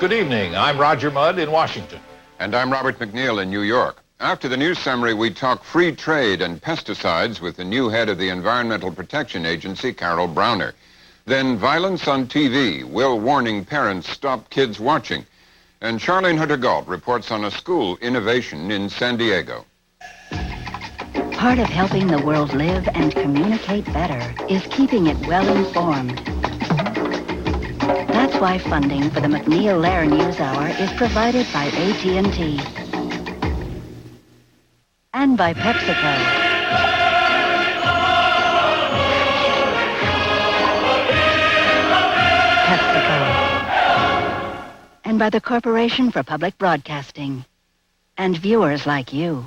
Good evening. I'm Roger Mudd in Washington. And I'm Robert MacNeil in New York. After the news summary, we talk free trade and pesticides with the new head of the Environmental Protection Agency, Carol Browner. Then violence on TV. Will warning parents stop kids watching? And Charlene Hunter-Galt reports on a school innovation in San Diego. Part of helping the world live and communicate better is keeping it well informed. That's why funding for the MacNeil-Lehrer NewsHour is provided by AT&T and by PepsiCo. And by the Corporation for Public Broadcasting and viewers like you.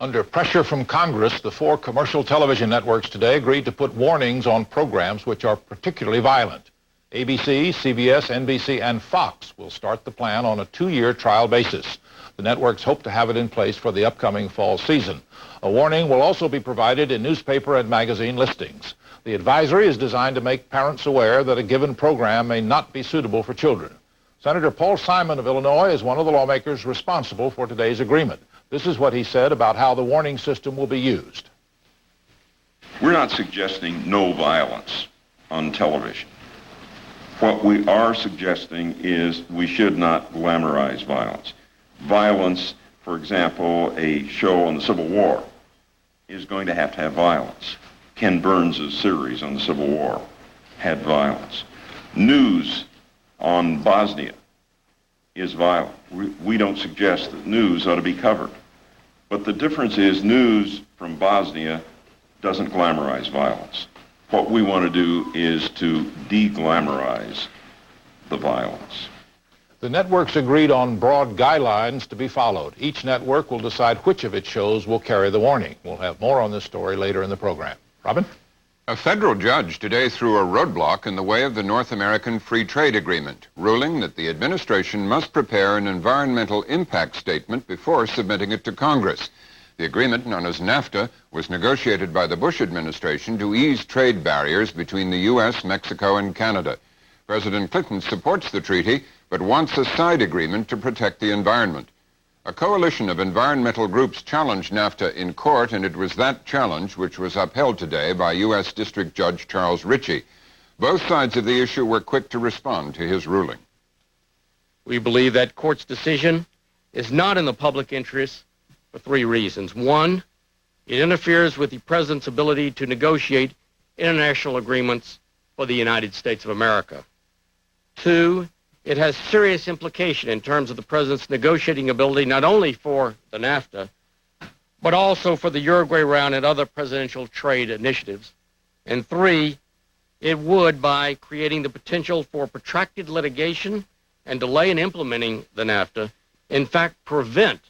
Under pressure from Congress, the 4 commercial television networks today agreed to put warnings on programs which are particularly violent. ABC, CBS, NBC, and Fox will start the plan on a 2-year trial basis. The networks hope to have it in place for the upcoming fall season. A warning will also be provided in newspaper and magazine listings. The advisory is designed to make parents aware that a given program may not be suitable for children. Senator Paul Simon of Illinois is one of the lawmakers responsible for today's agreement. This is what he said about how the warning system will be used. We're not suggesting no violence on television. What we are suggesting is we should not glamorize violence. Violence, for example, a show on the Civil War is going to have violence. Ken Burns' series on the Civil War had violence. News on Bosnia is violent. We don't suggest that news ought to be covered. But the difference is news from Bosnia doesn't glamorize violence. What we want to do is to de-glamorize the violence. The networks agreed on broad guidelines to be followed. Each network will decide which of its shows will carry the warning. We'll have more on this story later in the program. Robin? A federal judge today threw a roadblock in the way of the North American Free Trade Agreement, ruling that the administration must prepare an environmental impact statement before submitting it to Congress. The agreement, known as NAFTA, was negotiated by the Bush administration to ease trade barriers between the U.S., Mexico, and Canada. President Clinton supports the treaty, but wants a side agreement to protect the environment. A coalition of environmental groups challenged NAFTA in court, and it was that challenge which was upheld today by U.S. District Judge Charles Ritchie. Both sides of the issue were quick to respond to his ruling. We believe that court's decision is not in the public interest for 3 reasons. 1, it interferes with the president's ability to negotiate international agreements for the United States of America. 2, it has serious implication in terms of the president's negotiating ability not only for the NAFTA, but also for the Uruguay round and other presidential trade initiatives. And 3, it would, by creating the potential for protracted litigation and delay in implementing the NAFTA, in fact prevent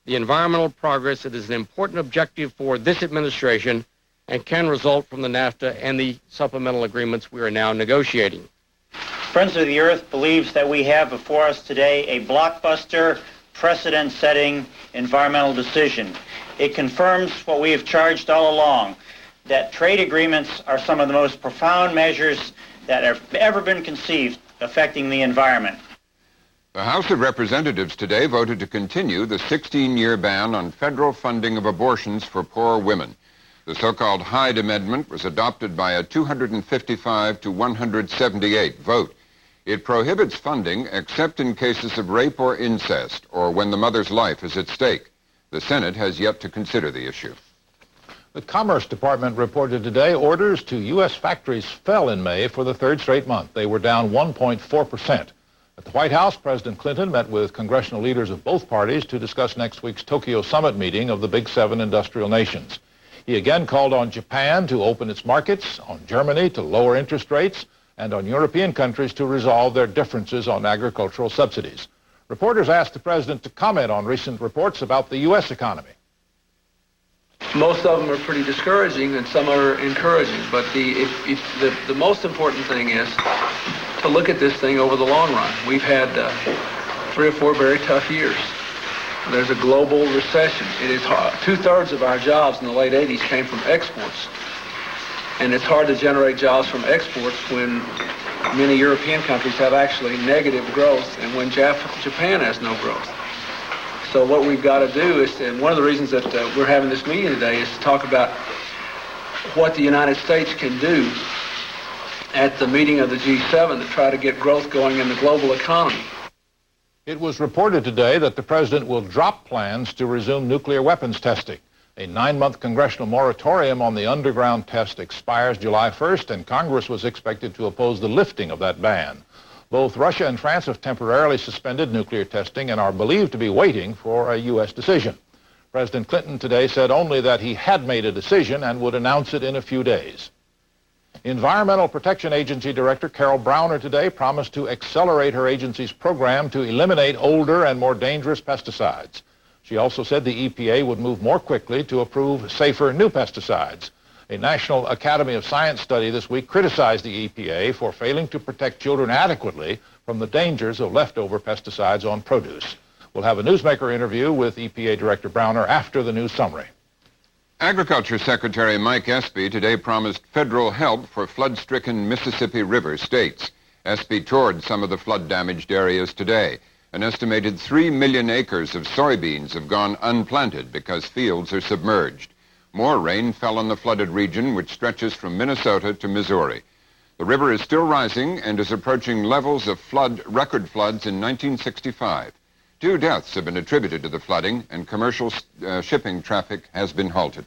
the environmental progress that is an important objective for this administration and can result from the NAFTA and the supplemental agreements we are now negotiating. Friends of the Earth believes that we have before us today a blockbuster, precedent-setting environmental decision. It confirms what we have charged all along, that trade agreements are some of the most profound measures that have ever been conceived affecting the environment. The House of Representatives today voted to continue the 16-year ban on federal funding of abortions for poor women. The so-called Hyde Amendment was adopted by a 255 to 178 vote. It prohibits funding except in cases of rape or incest or when the mother's life is at stake. The Senate has yet to consider the issue. The Commerce Department reported today orders to U.S. factories fell in May for the 3rd straight month. They were down 1.4%. At the White House, President Clinton met with congressional leaders of both parties to discuss next week's Tokyo summit meeting of the Big 7 industrial nations. He again called on Japan to open its markets, on Germany to lower interest rates, and on European countries to resolve their differences on agricultural subsidies. Reporters asked the president to comment on recent reports about the U.S. economy. Most of them are pretty discouraging and some are encouraging, but the most important thing is to look at this thing over the long run. We've had 3 or 4 very tough years. There's a global recession. It is hard. 2/3 of our jobs in the late 80s came from exports. And it's hard to generate jobs from exports when many European countries have actually negative growth, and when Japan has no growth. So what we've got to do is, and one of the reasons that we're having this meeting today is to talk about what the United States can do at the meeting of the G7 to try to get growth going in the global economy. It was reported today that the president will drop plans to resume nuclear weapons testing. A 9-month congressional moratorium on the underground test expires July 1st, and Congress was expected to oppose the lifting of that ban. Both Russia and France have temporarily suspended nuclear testing and are believed to be waiting for a U.S. decision. President Clinton today said only that he had made a decision and would announce it in a few days. Environmental Protection Agency Director Carol Browner today promised to accelerate her agency's program to eliminate older and more dangerous pesticides. She also said the EPA would move more quickly to approve safer new pesticides. A National Academy of Science study this week criticized the EPA for failing to protect children adequately from the dangers of leftover pesticides on produce. We'll have a newsmaker interview with EPA Director Browner after the news summary. Agriculture Secretary Mike Espy today promised federal help for flood-stricken Mississippi River states. Espy toured some of the flood-damaged areas today. An estimated 3 million acres of soybeans have gone unplanted because fields are submerged. More rain fell on the flooded region, which stretches from Minnesota to Missouri. The river is still rising and is approaching levels of record floods in 1965. 2 deaths have been attributed to the flooding, and commercial shipping traffic has been halted.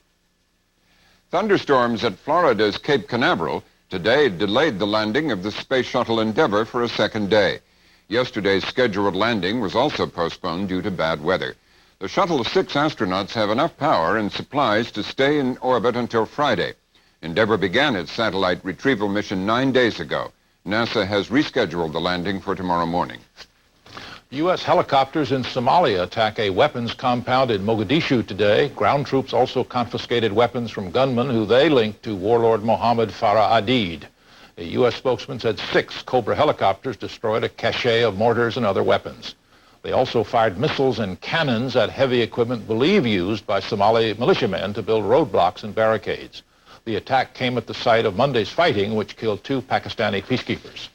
Thunderstorms at Florida's Cape Canaveral today delayed the landing of the Space Shuttle Endeavour for a second day. Yesterday's scheduled landing was also postponed due to bad weather. The shuttle's 6 astronauts have enough power and supplies to stay in orbit until Friday. Endeavour began its satellite retrieval mission 9 days ago. NASA has rescheduled the landing for tomorrow morning. U.S. helicopters in Somalia attack a weapons compound in Mogadishu today. Ground troops also confiscated weapons from gunmen who they linked to warlord Mohammed Farah Aidid. A U.S. spokesman said 6 Cobra helicopters destroyed a cache of mortars and other weapons. They also fired missiles and cannons at heavy equipment believed used by Somali militiamen to build roadblocks and barricades. The attack came at the site of Monday's fighting, which killed 2 Pakistani peacekeepers.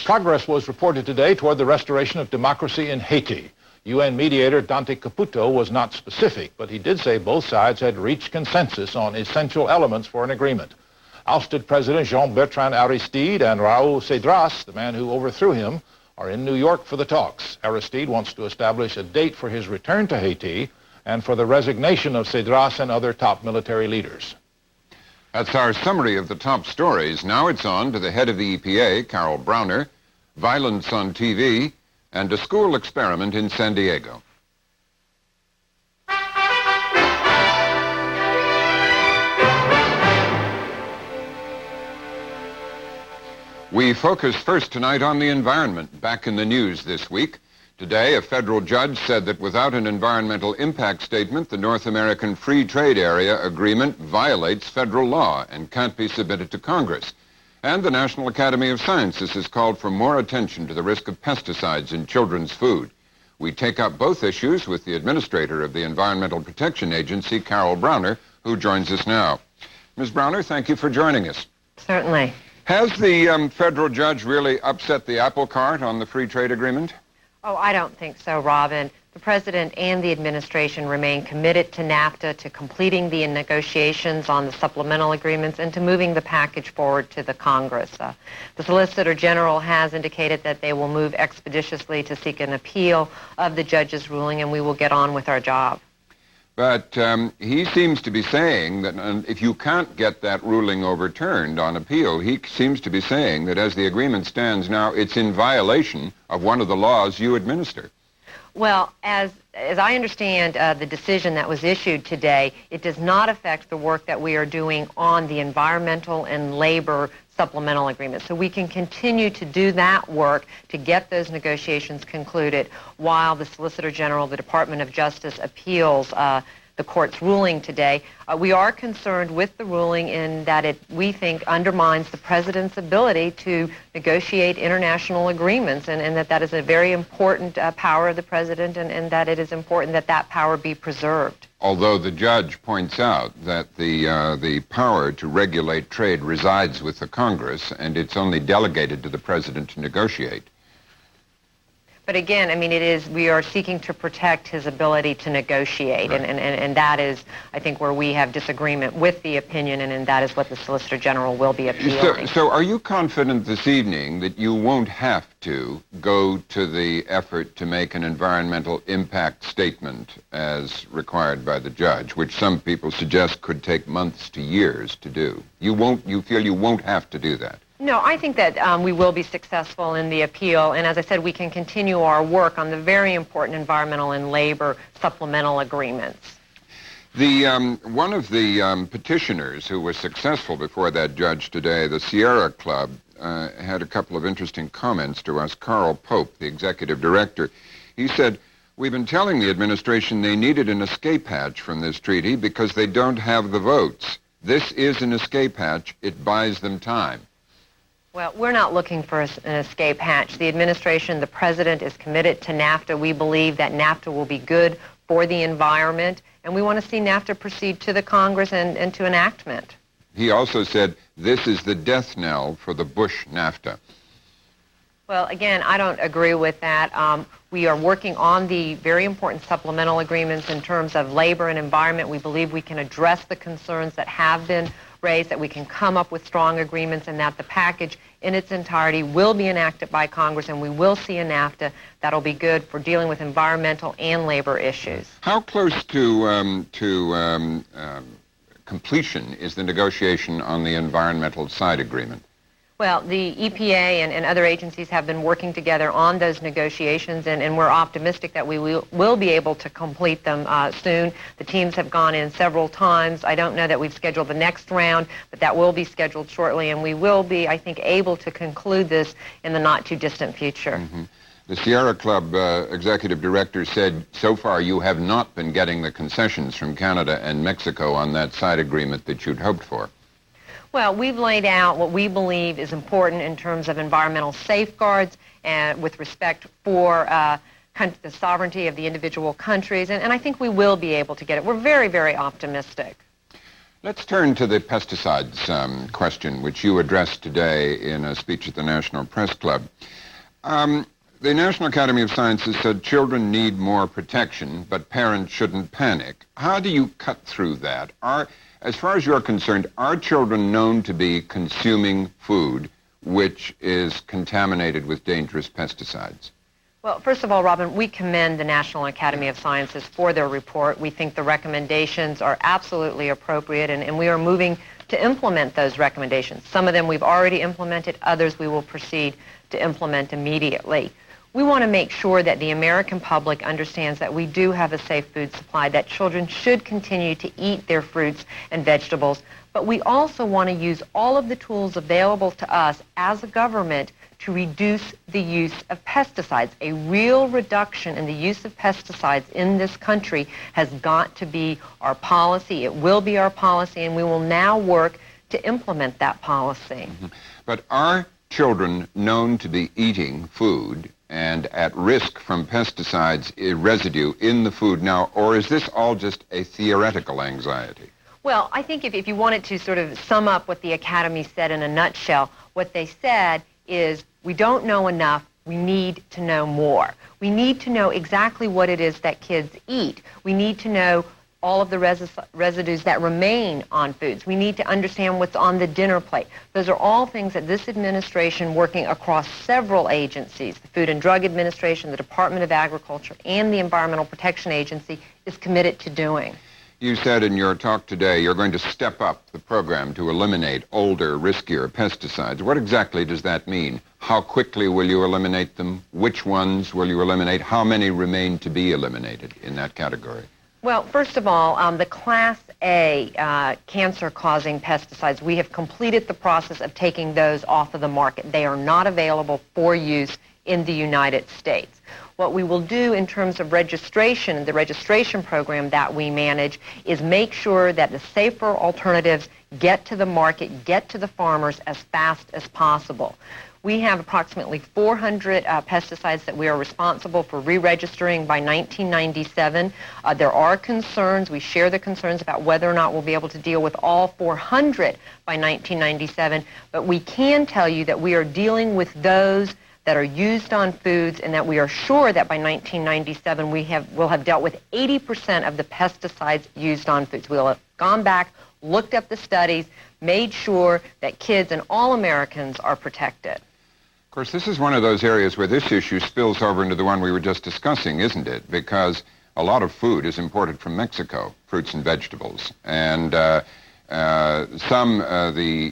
Progress was reported today toward the restoration of democracy in Haiti. UN mediator Dante Caputo was not specific, but he did say both sides had reached consensus on essential elements for an agreement. Ousted President Jean-Bertrand Aristide and Raúl Cedras, the man who overthrew him, are in New York for the talks. Aristide wants to establish a date for his return to Haiti and for the resignation of Cedras and other top military leaders. That's our summary of the top stories. Now it's on to the head of the EPA, Carol Browner, violence on TV, and a school experiment in San Diego. We focus first tonight on the environment. Back in the news this week. Today, a federal judge said that without an environmental impact statement, the North American Free Trade Area Agreement violates federal law and can't be submitted to Congress. And the National Academy of Sciences has called for more attention to the risk of pesticides in children's food. We take up both issues with the administrator of the Environmental Protection Agency, Carol Browner, who joins us now. Ms. Browner, thank you for joining us. Certainly. Has the federal judge really upset the apple cart on the free trade agreement? Oh, I don't think so, Robin. The President and the administration remain committed to NAFTA, to completing the negotiations on the supplemental agreements, and to moving the package forward to the Congress. The Solicitor General has indicated that they will move expeditiously to seek an appeal of the judge's ruling, and we will get on with our job. But he seems to be saying that if you can't get that ruling overturned on appeal, he seems to be saying that as the agreement stands now, it's in violation of one of the laws you administer. Well, as I understand the decision that was issued today, it does not affect the work that we are doing on the environmental and labor supplemental agreements. So we can continue to do that work to get those negotiations concluded while the Solicitor General, the Department of Justice, appeals the court's ruling today. We are concerned with the ruling in that it, we think, undermines the President's ability to negotiate international agreements, and that that is a very important power of the President, and that it is important that that power be preserved. although the judge points out that the power to regulate trade resides with the Congress and it's only delegated to the president to negotiate. But again, I mean, we are seeking to protect his ability to negotiate, right. and that is, I think, where we have disagreement with the opinion, and that is what the Solicitor General will be appealing. So are you confident this evening that you won't have to go to the effort to make an environmental impact statement as required by the judge, which some people suggest could take months to years to do? You feel you won't have to do that? No, I think that we will be successful in the appeal, and as I said, we can continue our work on the very important environmental and labor supplemental agreements. One of the petitioners who was successful before that judge today, the Sierra Club, had a couple of interesting comments to us. Carl Pope, the executive director, he said, "We've been telling the administration they needed an escape hatch from this treaty because they don't have the votes. This is an escape hatch. It buys them time." Well, we're not looking for an escape hatch. The administration, the president, is committed to NAFTA. We believe that NAFTA will be good for the environment, and we want to see NAFTA proceed to the Congress and to enactment. He also said, this is the death knell for the Bush NAFTA. Well, again, I don't agree with that. We are working on the very important supplemental agreements in terms of labor and environment. We believe we can address the concerns that have been raised, that we can come up with strong agreements, and that the package in its entirety will be enacted by Congress, and we will see a NAFTA that'll be good for dealing with environmental and labor issues. How close to completion is the negotiation on the environmental side agreement? Well, the EPA and other agencies have been working together on those negotiations, and we're optimistic that we will be able to complete them soon. The teams have gone in several times. I don't know that we've scheduled the next round, but that will be scheduled shortly, and we will be, I think, able to conclude this in the not-too-distant future. Mm-hmm. The Sierra Club executive director said, so far you have not been getting the concessions from Canada and Mexico on that side agreement that you'd hoped for. Well, we've laid out what we believe is important in terms of environmental safeguards and with respect for the sovereignty of the individual countries, and I think we will be able to get it. We're very, very optimistic. Let's turn to the pesticides question, which you addressed today in a speech at the National Press Club. The National Academy of Sciences said children need more protection, but parents shouldn't panic. How do you cut through that? As far as you're concerned, are children known to be consuming food which is contaminated with dangerous pesticides? Well, first of all, Robin, we commend the National Academy of Sciences for their report. We think the recommendations are absolutely appropriate, and we are moving to implement those recommendations. Some of them we've already implemented, others we will proceed to implement immediately. We want to make sure that the American public understands that we do have a safe food supply, that children should continue to eat their fruits and vegetables, but we also want to use all of the tools available to us as a government to reduce the use of pesticides. A real reduction in the use of pesticides in this country has got to be our policy. It will be our policy, and we will now work to implement that policy. Mm-hmm. But are children known to be eating food and at risk from pesticides residue in the food now, or is this all just a theoretical anxiety? Well, I think if you wanted to sort of sum up what the Academy said in a nutshell, what they said is we don't know enough, we need to know more. We need to know exactly what it is that kids eat. We need to know all of the residues that remain on foods. We need to understand what's on the dinner plate. Those are all things that this administration, working across several agencies, the Food and Drug Administration, the Department of Agriculture, and the Environmental Protection Agency, is committed to doing. You said in your talk today you're going to step up the program to eliminate older, riskier pesticides. What exactly does that mean? How quickly will you eliminate them? Which ones will you eliminate? How many remain to be eliminated in that category? Well, first of all, the Class A cancer-causing pesticides, we have completed the process of taking those off of the market. They are not available for use in the United States. What we will do in terms of registration, the registration program that we manage, is make sure that the safer alternatives get to the market, get to the farmers as fast as possible. We have approximately 400 pesticides that we are responsible for re-registering by 1997. There are concerns. We share the concerns about whether or not we'll be able to deal with all 400 by 1997, but we can tell you that we are dealing with those that are used on foods, and that we are sure that by 1997 we'll have dealt with 80% of the pesticides used on foods. We'll have gone back, looked up the studies, made sure that kids and all Americans are protected. Of course, this is one of those areas where this issue spills over into the one we were just discussing, isn't it? Because a lot of food is imported from Mexico, fruits and vegetables. And the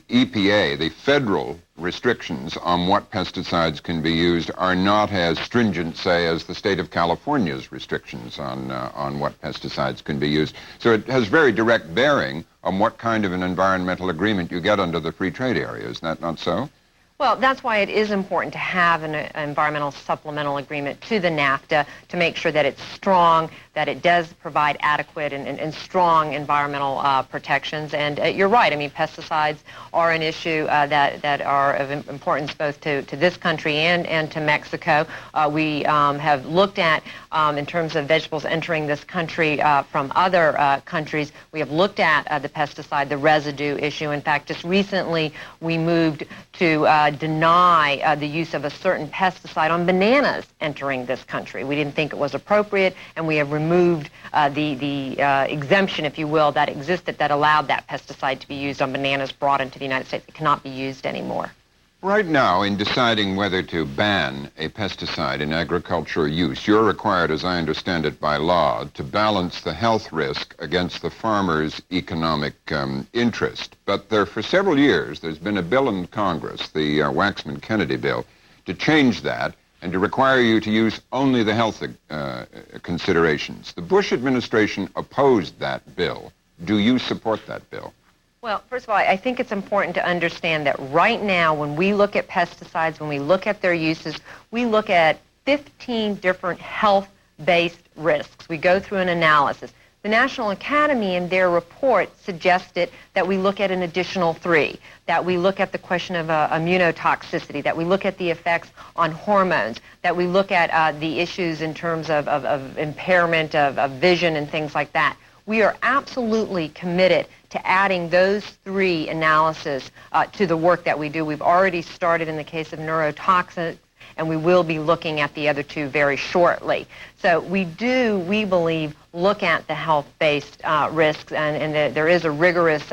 EPA, the federal restrictions on what pesticides can be used are not as stringent, say, as the state of California's restrictions on what pesticides can be used. So it has very direct bearing on what kind of an environmental agreement you get under the free trade area. Is that not so? Well, that's why it is important to have an environmental supplemental agreement to the NAFTA to make sure that it's strong, that it does provide adequate and strong environmental protections. And you're right. I mean, pesticides are an issue that are of importance both to this country and to Mexico. We have looked at, in terms of vegetables entering this country from other countries, we have looked at the pesticide, the residue issue. In fact, just recently we moved to deny the use of a certain pesticide on bananas entering this country. We didn't think it was appropriate, and we have removed the exemption, if you will, that existed that allowed that pesticide to be used on bananas brought into the United States. It cannot be used anymore. Right now, in deciding whether to ban a pesticide in agricultural use, you're required, as I understand it by law, to balance the health risk against the farmer's economic interest. But for several years, there's been a bill in Congress, the Waxman-Kennedy bill, to change that and to require you to use only the health considerations. The Bush administration opposed that bill. Do you support that bill? Well, first of all, I think it's important to understand that right now when we look at pesticides, when we look at their uses, we look at 15 different health-based risks. We go through an analysis. The National Academy in their report suggested that we look at an additional 3, that we look at the question of immunotoxicity, that we look at the effects on hormones, that we look at the issues in terms of impairment of vision and things like that. We are absolutely committed to adding those 3 analyses to the work that we do. We've already started in the case of neurotoxins, and we will be looking at the other 2 very shortly. So we believe, look at the health-based risks, and there is a rigorous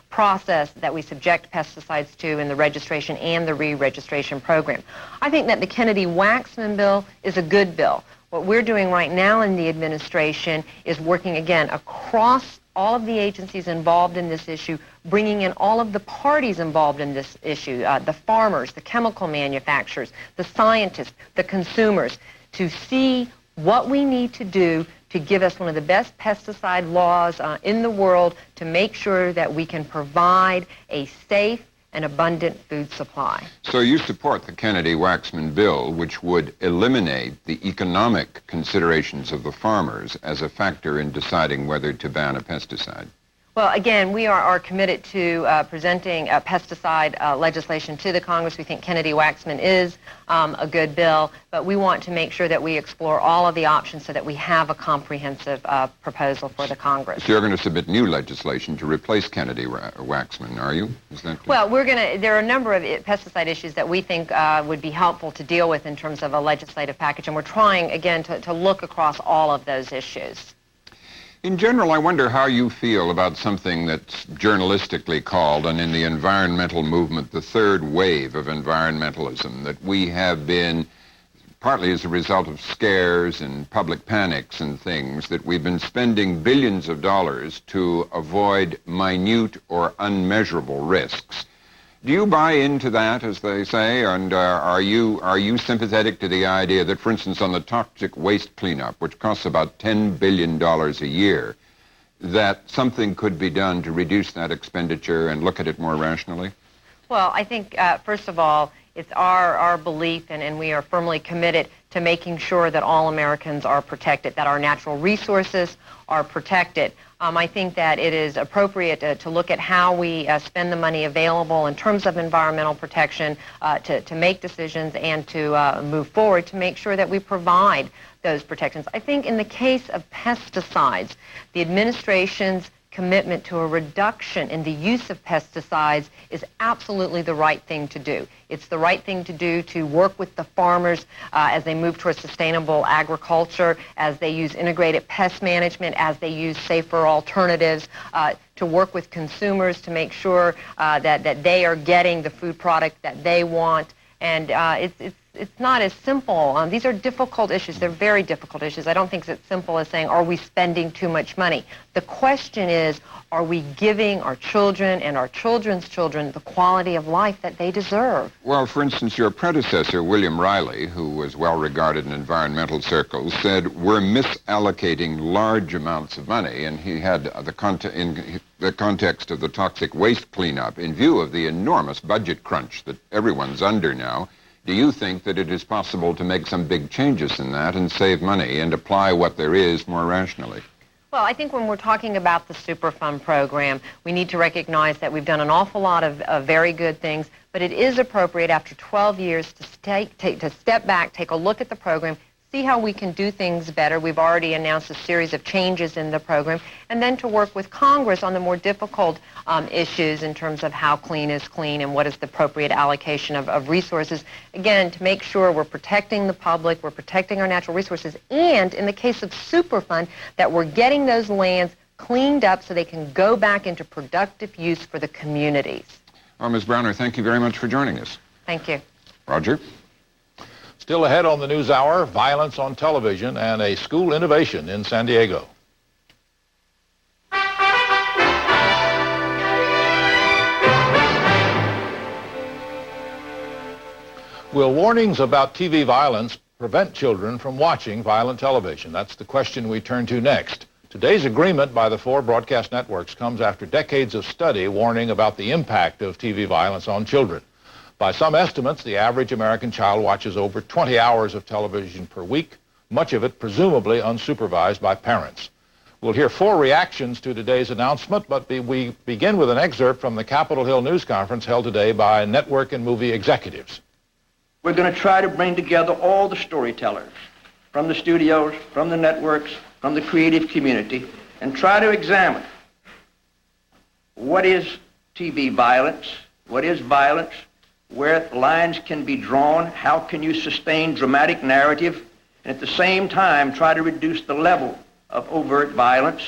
process that we subject pesticides to in the registration and the re-registration program. I think that the Kennedy-Waxman bill is a good bill. What we're doing right now in the administration is working, again, across all of the agencies involved in this issue, bringing in all of the parties involved in this issue, the farmers, the chemical manufacturers, the scientists, the consumers, to see what we need to do to give us one of the best pesticide laws in the world to make sure that we can provide a safe and abundant food supply. So you support the Kennedy-Waxman bill, which would eliminate the economic considerations of the farmers as a factor in deciding whether to ban a pesticide? Well, again, we are committed to presenting pesticide legislation to the Congress. We think Kennedy-Waxman is a good bill, but we want to make sure that we explore all of the options so that we have a comprehensive proposal for the Congress. So you're going to submit new legislation to replace Kennedy-Waxman, are you? Is that well, there are a number of pesticide issues that we think would be helpful to deal with in terms of a legislative package, and we're trying, again, to look across all of those issues. In general, I wonder how you feel about something that's journalistically called, and in the environmental movement, the third wave of environmentalism, that we have been, partly as a result of scares and public panics and things, that we've been spending billions of dollars to avoid minute or unmeasurable risks. Do you buy into that, as they say, and are you sympathetic to the idea that, for instance, on the toxic waste cleanup, which costs about $10 billion a year, that something could be done to reduce that expenditure and look at it more rationally? Well, I think, first of all, It's our belief, and we are firmly committed to making sure that all Americans are protected, that our natural resources are protected. I think that it is appropriate to look at how we spend the money available in terms of environmental protection, to make decisions and to move forward to make sure that we provide those protections. I think in the case of pesticides, the administration's commitment to a reduction in the use of pesticides is absolutely the right thing to do. It's the right thing to do to work with the farmers as they move towards sustainable agriculture, as they use integrated pest management, as they use safer alternatives, to work with consumers to make sure that they are getting the food product that they want. And it's not as simple. These are difficult issues. They're very difficult issues. I don't think it's as simple as saying, are we spending too much money? The question is, are we giving our children and our children's children the quality of life that they deserve? Well, for instance, your predecessor, William Riley, who was well regarded in environmental circles, said we're misallocating large amounts of money, and he had in the context of the toxic waste cleanup, in view of the enormous budget crunch that everyone's under now. Do you think that it is possible to make some big changes in that and save money and apply what there is more rationally? Well, I think when we're talking about the Superfund program, we need to recognize that we've done an awful lot of very good things, but it is appropriate after 12 years to step back, take a look at the program, see how we can do things better. We've already announced a series of changes in the program, and then to work with Congress on the more difficult issues in terms of how clean is clean and what is the appropriate allocation of resources. Again, to make sure we're protecting the public, we're protecting our natural resources, and in the case of Superfund, that we're getting those lands cleaned up so they can go back into productive use for the communities. Well, Ms. Browner, thank you very much for joining us. Thank you. Roger? Still ahead on the NewsHour, violence on television and a school innovation in San Diego. Will warnings about TV violence prevent children from watching violent television? That's the question we turn to next. Today's agreement by the 4 broadcast networks comes after decades of study warning about the impact of TV violence on children. By some estimates, the average American child watches over 20 hours of television per week, much of it presumably unsupervised by parents. We'll hear 4 reactions to today's announcement, but we begin with an excerpt from the Capitol Hill news conference held today by network and movie executives. We're going to try to bring together all the storytellers from the studios, from the networks, from the creative community, and try to examine what is TV violence, what is violence, where lines can be drawn, how can you sustain dramatic narrative, and at the same time try to reduce the level of overt violence.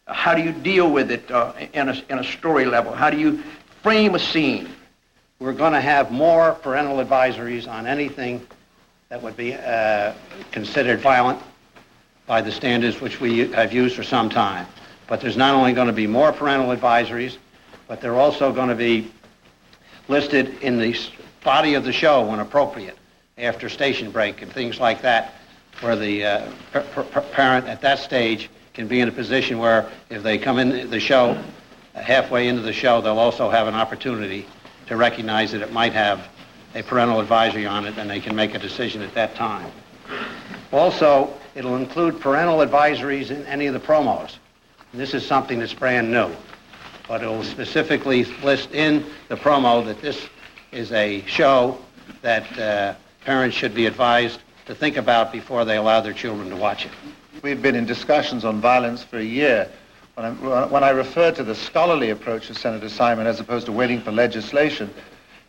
How do you deal with it in a story level? How do you frame a scene? We're going to have more parental advisories on anything that would be considered violent by the standards which we have used for some time. But there's not only going to be more parental advisories, but they're also going to be listed in the body of the show when appropriate, after station break and things like that, where the parent at that stage can be in a position where if they come in the show, halfway into the show, they'll also have an opportunity to recognize that it might have a parental advisory on it, and they can make a decision at that time. Also, it'll include parental advisories in any of the promos. And this is something that's brand new. But it will specifically list in the promo that this is a show that parents should be advised to think about before they allow their children to watch it. We've been in discussions on violence for a year. When I refer to the scholarly approach of Senator Simon as opposed to waiting for legislation,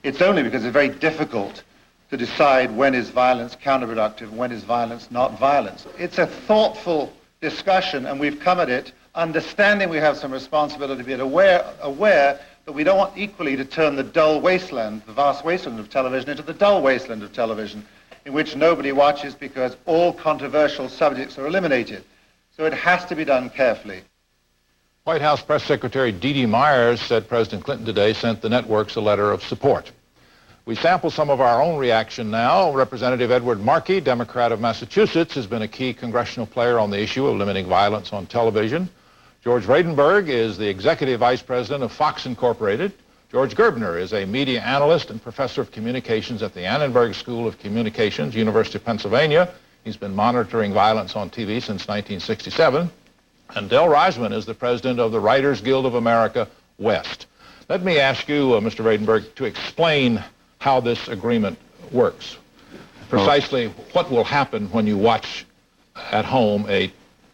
it's only because it's very difficult to decide when is violence counterproductive, when is violence not violence. It's a thoughtful discussion, and we've come at it understanding we have some responsibility, but aware that we don't want equally to turn the dull wasteland, the vast wasteland of television, into the dull wasteland of television, in which nobody watches because all controversial subjects are eliminated. So it has to be done carefully. White House Press Secretary Dee Dee Myers said President Clinton today sent the networks a letter of support. We sample some of our own reaction now. Representative Edward Markey, Democrat of Massachusetts, has been a key congressional player on the issue of limiting violence on television. George Vredenberg is the Executive Vice President of Fox Incorporated. George Gerbner is a media analyst and professor of communications at the Annenberg School of Communications, University of Pennsylvania. He's been monitoring violence on TV since 1967. And Del Reisman is the president of the Writers Guild of America West. Let me ask you, Mr. Vredenberg, to explain how this agreement works. Precisely what will happen when you watch at home a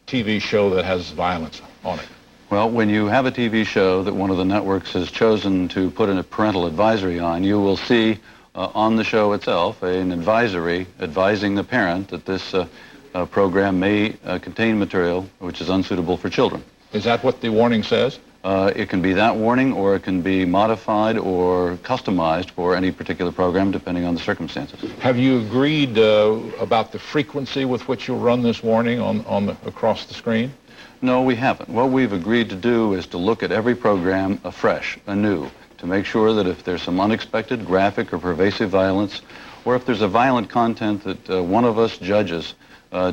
TV show that has violence on it? Well, when you have a TV show that one of the networks has chosen to put in a parental advisory on, you will see on the show itself an advisory advising the parent that this program may contain material which is unsuitable for children. Is that what the warning says? It can be that warning, or it can be modified or customized for any particular program depending on the circumstances. Have you agreed about the frequency with which you'll run this warning across the screen? No, we haven't. What we've agreed to do is to look at every program afresh, anew, to make sure that if there's some unexpected graphic or pervasive violence, or if there's a violent content that one of us judges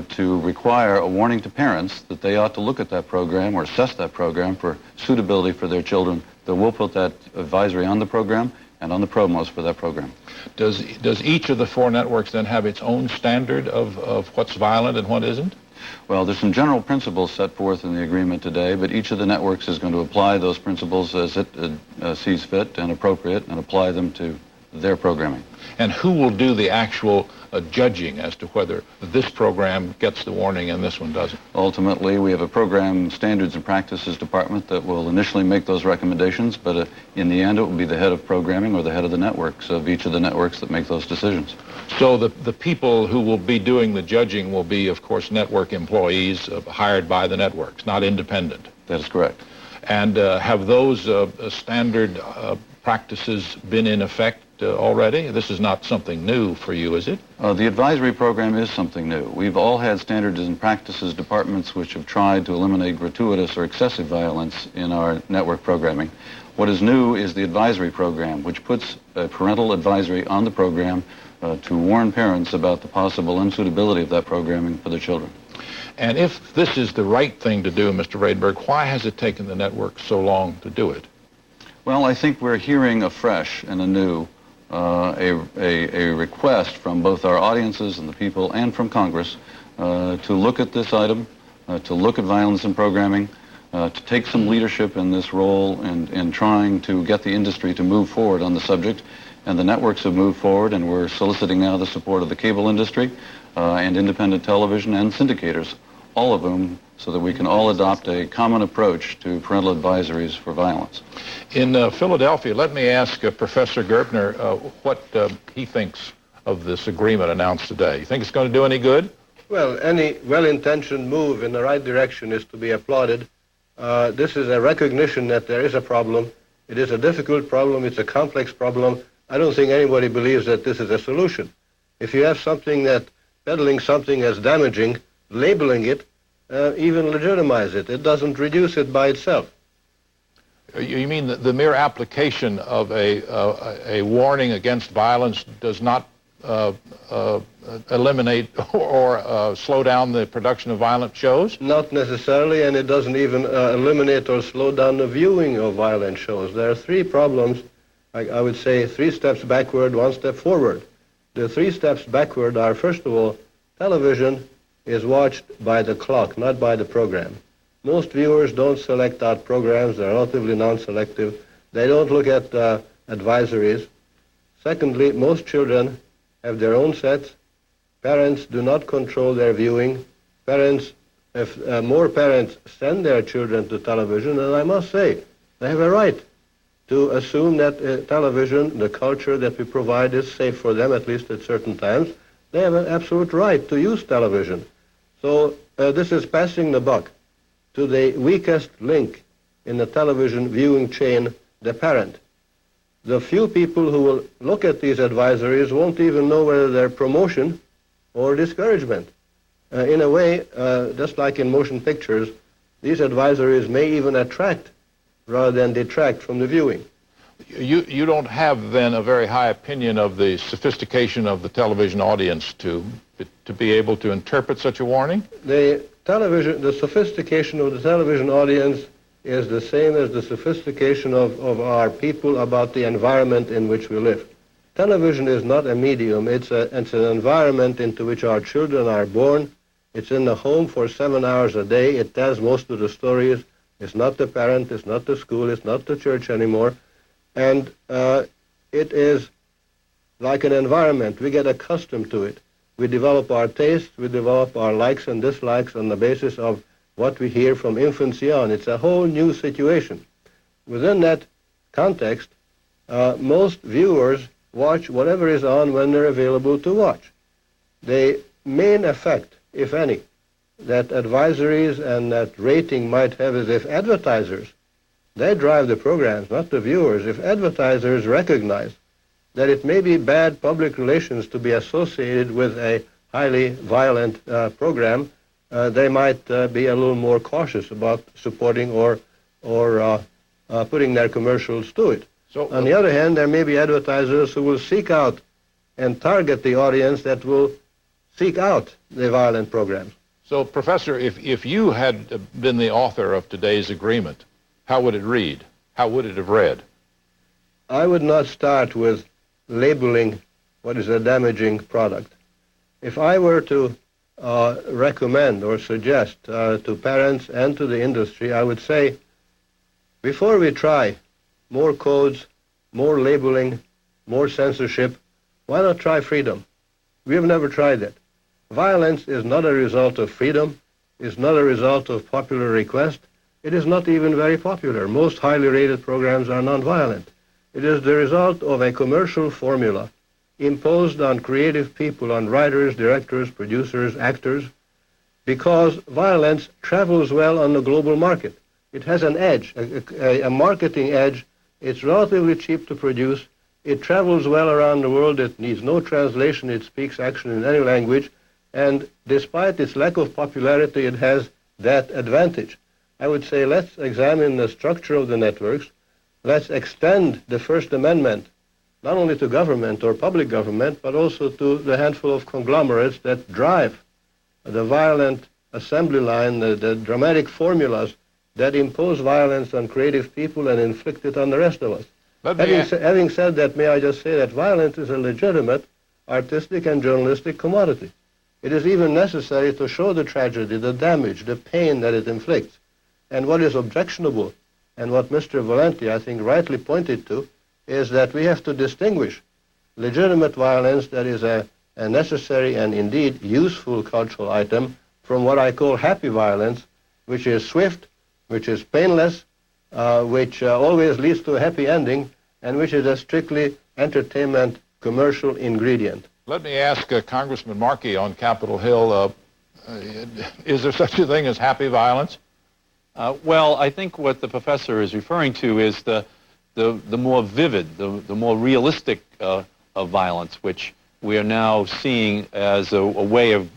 to require a warning to parents that they ought to look at that program or assess that program for suitability for their children, that we'll put that advisory on the program and on the promos for that program. Does each of the four networks then have its own standard of what's violent and what isn't? Well, there's some general principles set forth in the agreement today, but each of the networks is going to apply those principles as it sees fit and appropriate and apply them to their programming. And who will do the actual judging as to whether this program gets the warning and this one doesn't? Ultimately, we have a program standards and practices department that will initially make those recommendations, but in the end it will be the head of programming or the head of the networks of each of the networks that make those decisions. So the people who will be doing the judging will be, of course, network employees hired by the networks, not independent. That is correct. And have those standard practices been in effect already? This is not something new for you, is it? The advisory program is something new. We've all had standards and practices departments which have tried to eliminate gratuitous or excessive violence in our network programming. What is new is the advisory program, which puts a parental advisory on the program to warn parents about the possible unsuitability of that programming for their children. And if this is the right thing to do, Mr. Vredenberg, why has it taken the network so long to do it? Well, I think we're hearing afresh and anew a request from both our audiences and the people and from Congress to look at this item, to look at violence in programming, to take some leadership in this role in trying to get the industry to move forward on the subject. And the networks have moved forward, and we're soliciting now the support of the cable industry and independent television and syndicators, all of whom, so that we can all adopt a common approach to parental advisories for violence. In Philadelphia, let me ask Professor Gerbner what he thinks of this agreement announced today. You think it's going to do any good? Well, any well-intentioned move in the right direction is to be applauded. This is a recognition that there is a problem. It is a difficult problem. It's a complex problem. I don't think anybody believes that this is a solution. If you have something that peddling something as damaging, labeling it, even legitimize it. It doesn't reduce it by itself. You mean that the mere application of a warning against violence does not eliminate or slow down the production of violent shows? Not necessarily, and it doesn't even eliminate or slow down the viewing of violent shows. There are three problems. I would say 3 steps backward, 1 step forward. The 3 steps backward are, first of all, television is watched by the clock, not by the program. Most viewers don't select out programs. They're relatively non-selective. They don't look at advisories. Secondly, most children have their own sets. Parents do not control their viewing. If more parents send their children to television, and I must say, they have a right to assume that television, the culture that we provide, is safe for them, at least at certain times. They have an absolute right to use television. So this is passing the buck to the weakest link in the television viewing chain, the parent. The few people who will look at these advisories won't even know whether they're promotion or discouragement. In a way, just like in motion pictures, these advisories may even attract rather than detract from the viewing. You don't have then a very high opinion of the sophistication of the television audience to be able to interpret such a warning? The sophistication of the television audience is the same as the sophistication of our people about the environment in which we live. Television is not a medium. It's an environment into which our children are born. It's in the home for 7 hours a day. It tells most of the stories. It's not the parent, it's not the school, it's not the church anymore. And it is like an environment. We get accustomed to it. We develop our tastes, we develop our likes and dislikes on the basis of what we hear from infancy on. It's a whole new situation. Within that context, most viewers watch whatever is on when they're available to watch. The main effect, if any, that advisories and that rating might have is if advertisers, they drive the programs, not the viewers. If advertisers recognize that it may be bad public relations to be associated with a highly violent program, they might be a little more cautious about supporting or putting their commercials to it. So, on the other hand, there may be advertisers who will seek out and target the audience that will seek out the violent programs. So, Professor, if you had been the author of today's agreement, how would it read? How would it have read? I would not start with labeling what is a damaging product. If I were to recommend or suggest to parents and to the industry, I would say, before we try more codes, more labeling, more censorship, why not try freedom? We have never tried it. Violence is not a result of freedom, is not a result of popular request. It is not even very popular. Most highly rated programs are nonviolent. It is the result of a commercial formula imposed on creative people, on writers, directors, producers, actors, because violence travels well on the global market. It has an edge, a marketing edge. It's relatively cheap to produce. It travels well around the world. It needs no translation. It speaks actually in any language. And despite its lack of popularity, it has that advantage. I would say let's examine the structure of the networks. Let's extend the First Amendment not only to government or public government, but also to the handful of conglomerates that drive the violent assembly line, the dramatic formulas that impose violence on creative people and inflict it on the rest of us. Having said that, may I just say that violence is a legitimate artistic and journalistic commodity. It is even necessary to show the tragedy, the damage, the pain that it inflicts. And what is objectionable, and what Mr. Valenti, I think, rightly pointed to, is that we have to distinguish legitimate violence that is a necessary and indeed useful cultural item from what I call happy violence, which is swift, which is painless, which always leads to a happy ending, and which is a strictly entertainment commercial ingredient. Let me ask Congressman Markey on Capitol Hill, is there such a thing as happy violence? Well, I think what the professor is referring to is the more vivid, the more realistic of violence, which we are now seeing as a way of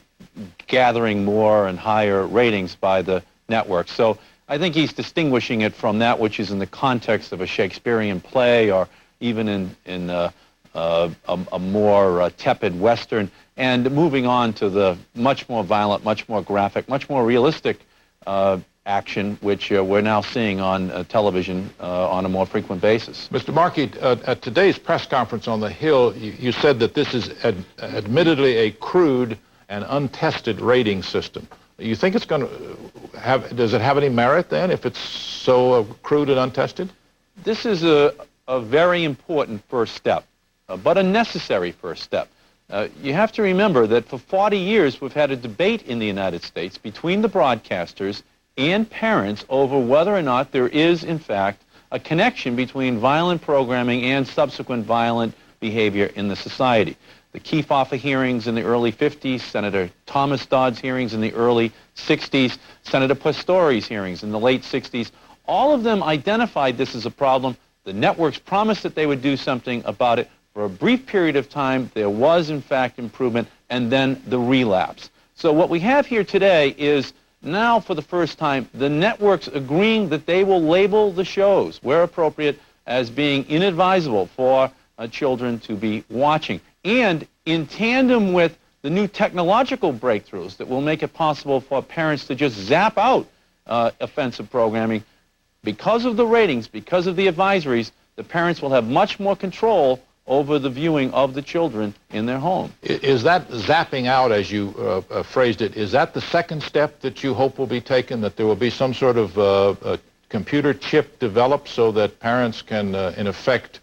gathering more and higher ratings by the network. So I think he's distinguishing it from that which is in the context of a Shakespearean play or even in a more tepid Western, and moving on to the much more violent, much more graphic, much more realistic action, which we're now seeing on television on a more frequent basis. Mr. Markey, at today's press conference on the Hill, you said that this is admittedly a crude and untested rating system. You think it's going to have, does it have any merit then if it's so crude and untested? This is a very important first step, but a necessary first step. You have to remember that for 40 years we've had a debate in the United States between the broadcasters and parents over whether or not there is, in fact, a connection between violent programming and subsequent violent behavior in the society. The Kefauver hearings in the early 50s, Senator Thomas Dodd's hearings in the early 60s, Senator Pastori's hearings in the late 60s, all of them identified this as a problem. The networks promised that they would do something about it. For a brief period of time, there was, in fact, improvement, and then the relapse. So what we have here today is now, for the first time, the networks agreeing that they will label the shows, where appropriate, as being inadvisable for children to be watching. And in tandem with the new technological breakthroughs that will make it possible for parents to just zap out offensive programming, because of the ratings, because of the advisories, the parents will have much more control over the viewing of the children in their home. Is that zapping out, as you phrased it, is that the second step that you hope will be taken, that there will be some sort of a computer chip developed so that parents can, in effect,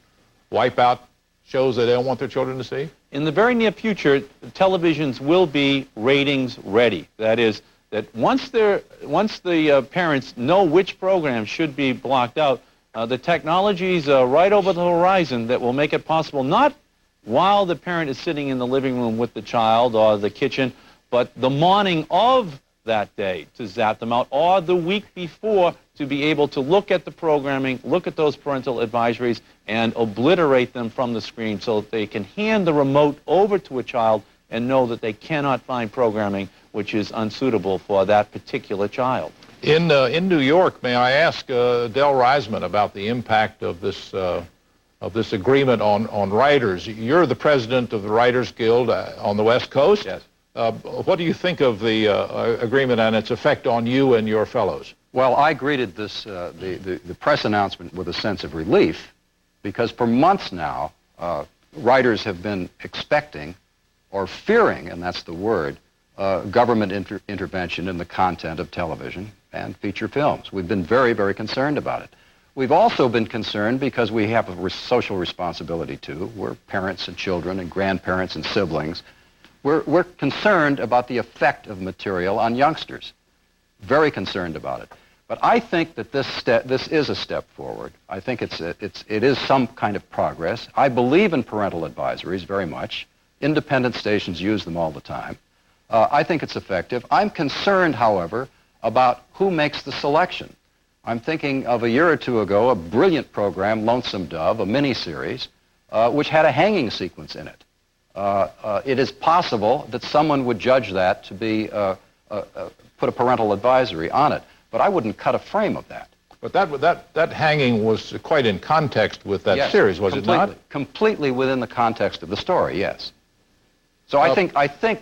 wipe out shows that they don't want their children to see? In the very near future, televisions will be ratings ready. That is, that once the parents know which programs should be blocked out, the technologies right over the horizon that will make it possible, not while the parent is sitting in the living room with the child or the kitchen, but the morning of that day to zap them out, or the week before to be able to look at the programming, look at those parental advisories, and obliterate them from the screen so that they can hand the remote over to a child and know that they cannot find programming which is unsuitable for that particular child. In New York, may I ask Del Reisman about the impact of this agreement on writers? You're the president of the Writers Guild on the West Coast. Yes. What do you think of the agreement and its effect on you and your fellows? Well, I greeted this the press announcement with a sense of relief, because for months now, writers have been expecting or fearing, and that's the word, government intervention in the content of television and feature films. We've been very, very concerned about it. We've also been concerned because we have a social responsibility too. We're parents and children and grandparents and siblings. We're concerned about the effect of material on youngsters. Very concerned about it. But I think that this is a step forward. I think it is some kind of progress. I believe in parental advisories very much. Independent stations use them all the time. I think it's effective. I'm concerned, however, about who makes the selection. I'm thinking of a year or two ago, a brilliant program, Lonesome Dove, a miniseries, which had a hanging sequence in it. It is possible that someone would judge that to be, put a parental advisory on it, but I wouldn't cut a frame of that. But that hanging was quite in context with that Yes, series, was it not? Completely within the context of the story, yes. So I think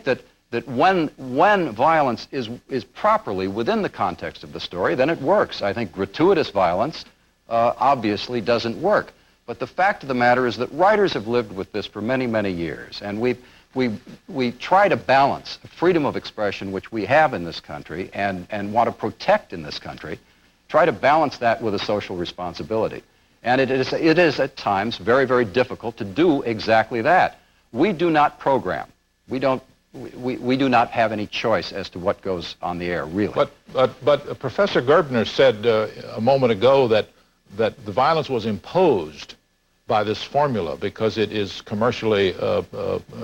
that when violence is properly within the context of the story, then it works. I think gratuitous violence obviously doesn't work. But the fact of the matter is that writers have lived with this for many, many years, and we try to balance freedom of expression, which we have in this country and want to protect in this country, try to balance that with a social responsibility. And it is at times very, very difficult to do exactly that. We do not program. We do not have any choice as to what goes on the air, really. But Professor Gerbner said a moment ago that the violence was imposed by this formula because it is commercially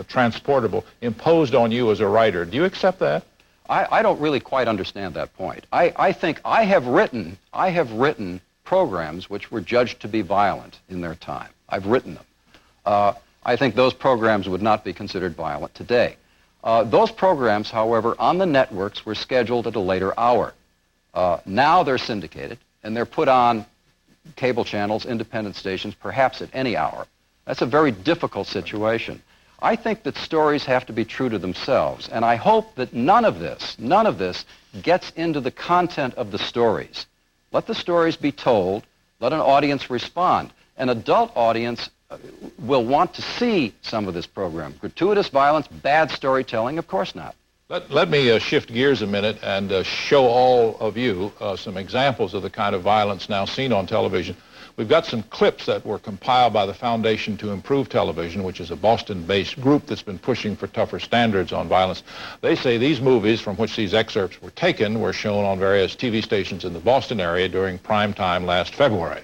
transportable, imposed on you as a writer. Do you accept that? I don't really quite understand that point. I think I have written programs which were judged to be violent in their time. I've written them. I think those programs would not be considered violent today. Those programs, however, on the networks were scheduled at a later hour. Now they're syndicated, and they're put on cable channels, independent stations, perhaps at any hour. That's a very difficult situation. I think that stories have to be true to themselves, and I hope that none of this gets into the content of the stories. Let the stories be told, let an audience respond. An adult audience will want to see some of this program. Gratuitous violence, bad storytelling, of course not. Let me shift gears a minute and show all of you some examples of the kind of violence now seen on television. We've got some clips that were compiled by the Foundation to Improve Television, which is a Boston-based group that's been pushing for tougher standards on violence. They say these movies from which these excerpts were taken were shown on various TV stations in the Boston area during prime time last February.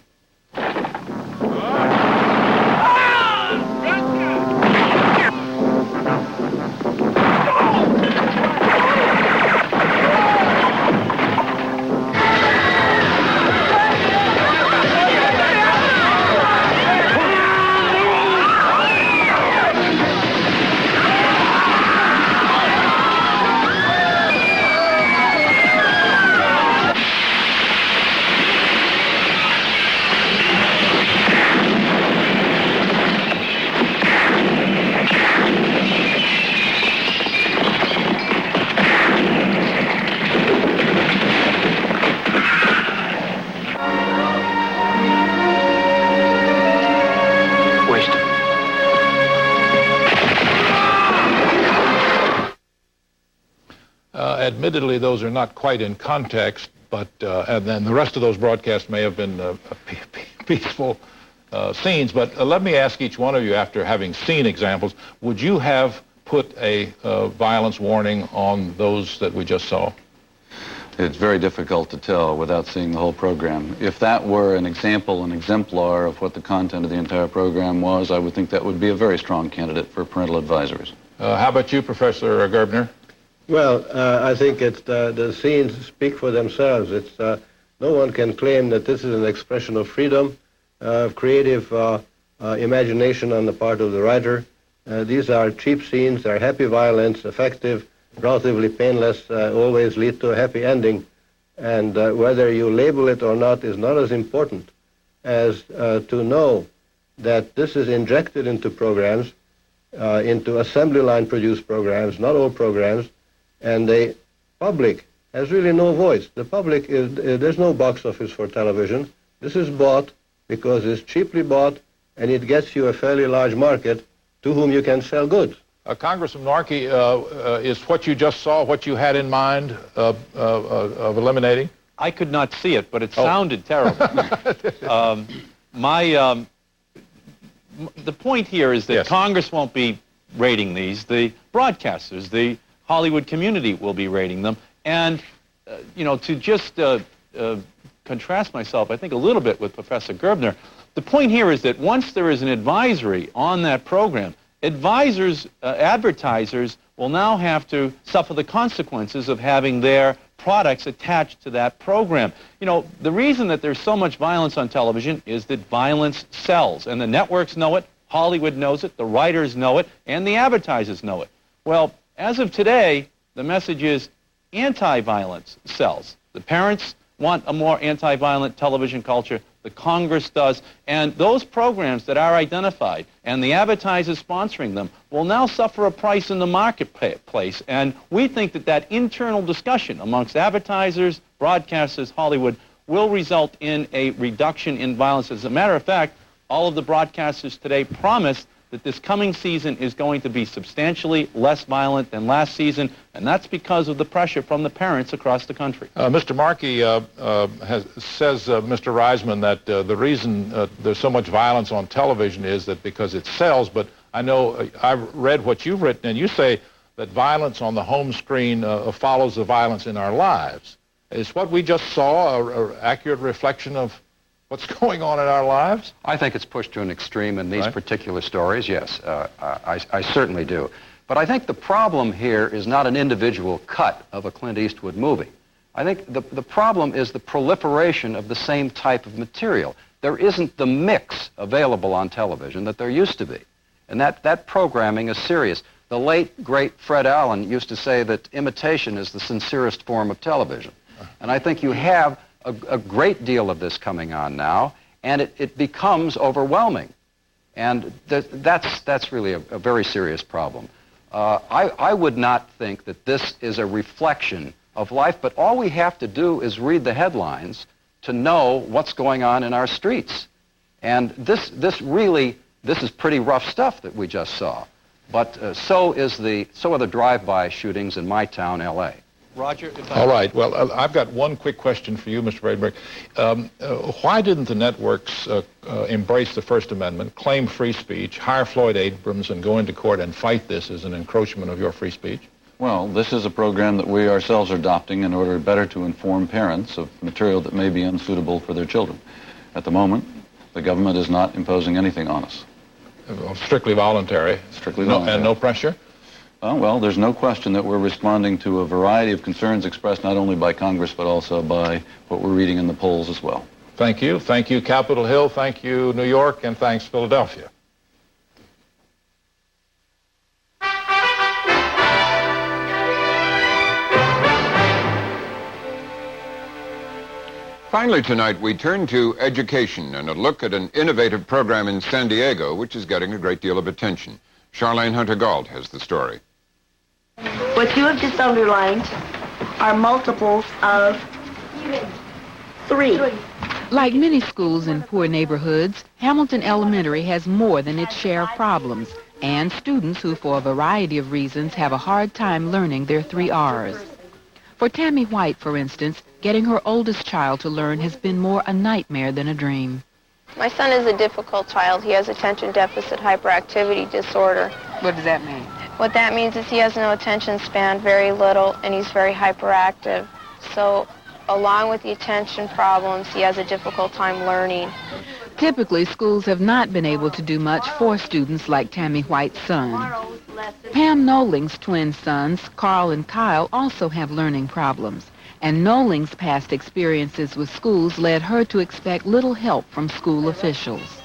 admittedly, those are not quite in context, but and then the rest of those broadcasts may have been peaceful scenes. But let me ask each one of you, after having seen examples, would you have put a violence warning on those that we just saw? It's very difficult to tell without seeing the whole program. If that were an example, an exemplar of what the content of the entire program was, I would think that would be a very strong candidate for parental advisories. How about you, Professor Gerbner? Well, I think it's the scenes speak for themselves. It's no one can claim that this is an expression of freedom, creative imagination on the part of the writer. These are cheap scenes, they're happy violence, effective, relatively painless, always lead to a happy ending. And whether you label it or not is not as important as to know that this is injected into programs, into assembly line produced programs, not all programs, and the public has really no voice. The public is, there's no box office for television. This is bought because it's cheaply bought and it gets you a fairly large market to whom you can sell goods. Congressman Markey, is what you just saw what you had in mind of eliminating? I could not see it, but it sounded terrible. The point here is that yes, Congress won't be rating these. The broadcasters, the Hollywood community will be rating them. And, you know, to just contrast myself, I think, a little bit with Professor Gerbner, the point here is that once there is an advisory on that program, advisors, advertisers will now have to suffer the consequences of having their products attached to that program. You know, the reason that there's so much violence on television is that violence sells, and the networks know it, Hollywood knows it, the writers know it, and the advertisers know it. Well, as of today, the message is anti-violence sells. The parents want a more anti-violent television culture. The Congress does. And those programs that are identified and the advertisers sponsoring them will now suffer a price in the marketplace. And we think that that internal discussion amongst advertisers, broadcasters, Hollywood, will result in a reduction in violence. As a matter of fact, all of the broadcasters today promised that this coming season is going to be substantially less violent than last season, and that's because of the pressure from the parents across the country. Mr. Markey says, Mr. Reisman, that the reason there's so much violence on television is that because it sells, but I know I've read what you've written, and you say that violence on the home screen follows the violence in our lives. Is what we just saw an accurate reflection of what's going on in our lives? I think it's pushed to an extreme in these particular stories, yes. I certainly do. But I think the problem here is not an individual cut of a Clint Eastwood movie. I think the problem is the proliferation of the same type of material. There isn't the mix available on television that there used to be. And that programming is serious. The late, great Fred Allen used to say that imitation is the sincerest form of television. And I think you have a great deal of this coming on now, and it becomes overwhelming. And that's really a very serious problem. I would not think that this is a reflection of life, but all we have to do is read the headlines to know what's going on in our streets. And this is pretty rough stuff that we just saw. But so are the drive-by shootings in my town, L.A. Roger? All right. Well, I've got one quick question for you, Mr. Bradenberg. Why didn't the networks embrace the First Amendment, claim free speech, hire Floyd Abrams, and go into court and fight this as an encroachment of your free speech? Well, this is a program that we ourselves are adopting in order better to inform parents of material that may be unsuitable for their children. At the moment, the government is not imposing anything on us. Strictly voluntary. Strictly voluntary. And no pressure? Well, there's no question that we're responding to a variety of concerns expressed not only by Congress, but also by what we're reading in the polls as well. Thank you. Thank you, Capitol Hill. Thank you, New York. And thanks, Philadelphia. Finally tonight, we turn to education and a look at an innovative program in San Diego, which is getting a great deal of attention. Charlene Hunter-Gault has the story. What you have just underlined are multiples of 3. Like many schools in poor neighborhoods, Hamilton Elementary has more than its share of problems, and students who, for a variety of reasons, have a hard time learning their 3 R's. For Tammy White, for instance, getting her oldest child to learn has been more a nightmare than a dream. My son is a difficult child. He has attention deficit hyperactivity disorder. What does that mean? What that means is he has no attention span, very little, and he's very hyperactive. So along with the attention problems, he has a difficult time learning. Typically, schools have not been able to do much for students like Tammy White's son. Pam Noling's twin sons, Carl and Kyle, also have learning problems. And Noling's past experiences with schools led her to expect little help from school officials.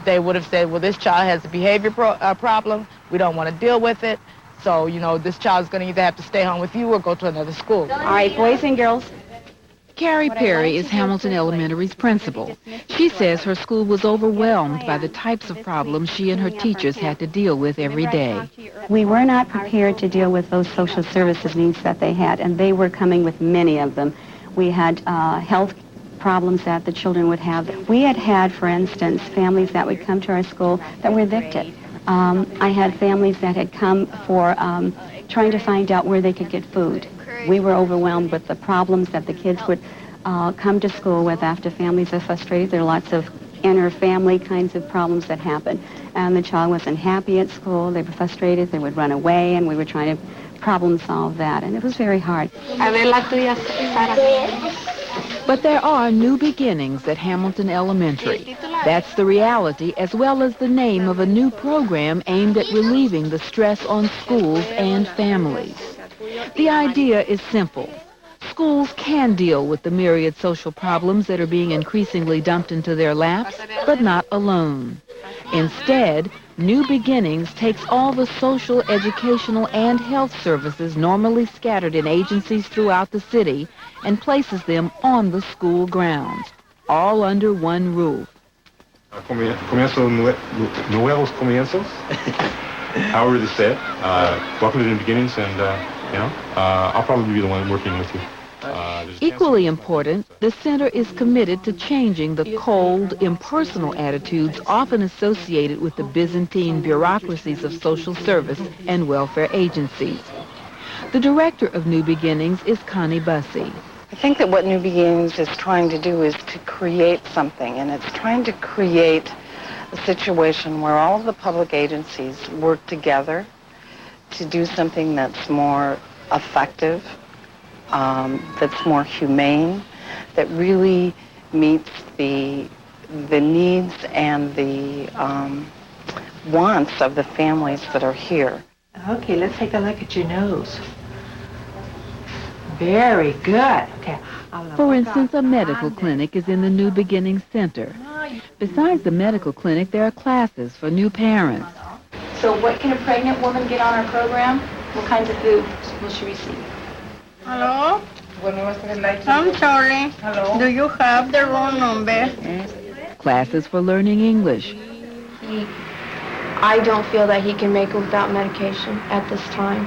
They would have said, well, this child has a behavior problem. We don't want to deal with it. So, you know, this child's going to either have to stay home with you or go to another school. All right, boys and girls. Carrie Perry is Hamilton Elementary's principal. She says her school was overwhelmed by the types of problems she and her teachers had to deal with every day. We were not prepared to deal with those social services needs that they had, and they were coming with many of them. We had health problems that the children would have. We had, for instance, families that would come to our school that were evicted. I had families that had come for trying to find out where they could get food. We were overwhelmed with the problems that the kids would come to school with after families are frustrated. There are lots of inter-family kinds of problems that happen. And the child wasn't happy at school. They were frustrated. They would run away, and we were trying to problem solve that. And it was very hard. But there are new beginnings at Hamilton Elementary. That's the reality, as well as the name of a new program aimed at relieving the stress on schools and families. The idea is simple. Schools can deal with the myriad social problems that are being increasingly dumped into their laps, but not alone. Instead, New Beginnings takes all the social, educational, and health services normally scattered in agencies throughout the city and places them on the school grounds, all under one roof. Nuevos comienzos, however it's said. Welcome to New Beginnings, and I'll probably be the one working with you. Equally important, the center is committed to changing the cold, impersonal attitudes often associated with the Byzantine bureaucracies of social service and welfare agencies. The director of New Beginnings is Connie Bussey. I think that what New Beginnings is trying to do is to create something, and it's trying to create a situation where all of the public agencies work together to do something that's more effective, that's more humane, that really meets the needs and the wants of the families that are here. Okay, let's take a look at your nose. Very good. Okay. For instance, a medical clinic is in the New Beginnings Center. Besides the medical clinic, there are classes for new parents. So what can a pregnant woman get on our program? What kinds of food will she receive? Hello? I'm sorry. Hello? Do you have the wrong number? Classes for learning English. I don't feel that he can make it without medication at this time.